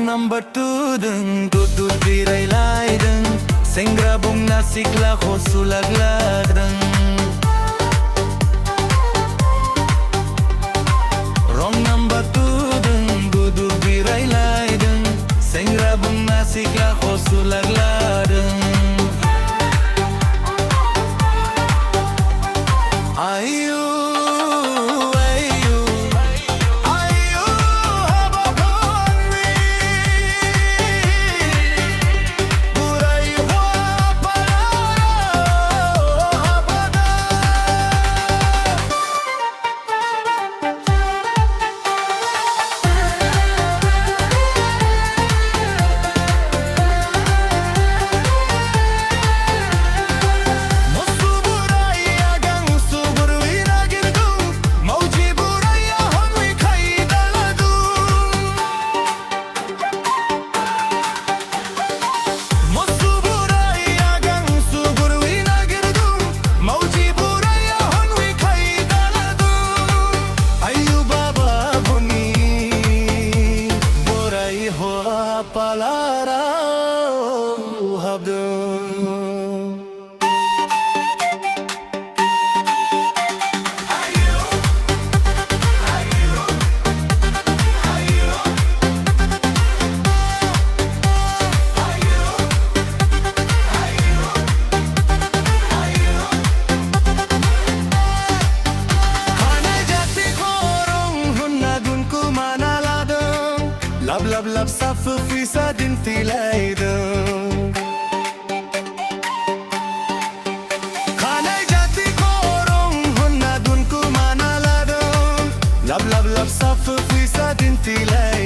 Number 2 deng dudut birai lai deng sengra bung nasik la khosulag la deng Wrong number 2 deng dudut birai lai deng sengra bung nasik la khosulag la deng Ayu Palarao habdwng Lab lab lab safı fisa din tilaydım Khanay jati korong hunna dun ku manaladım Lab lab lab safı fisa din tilaydım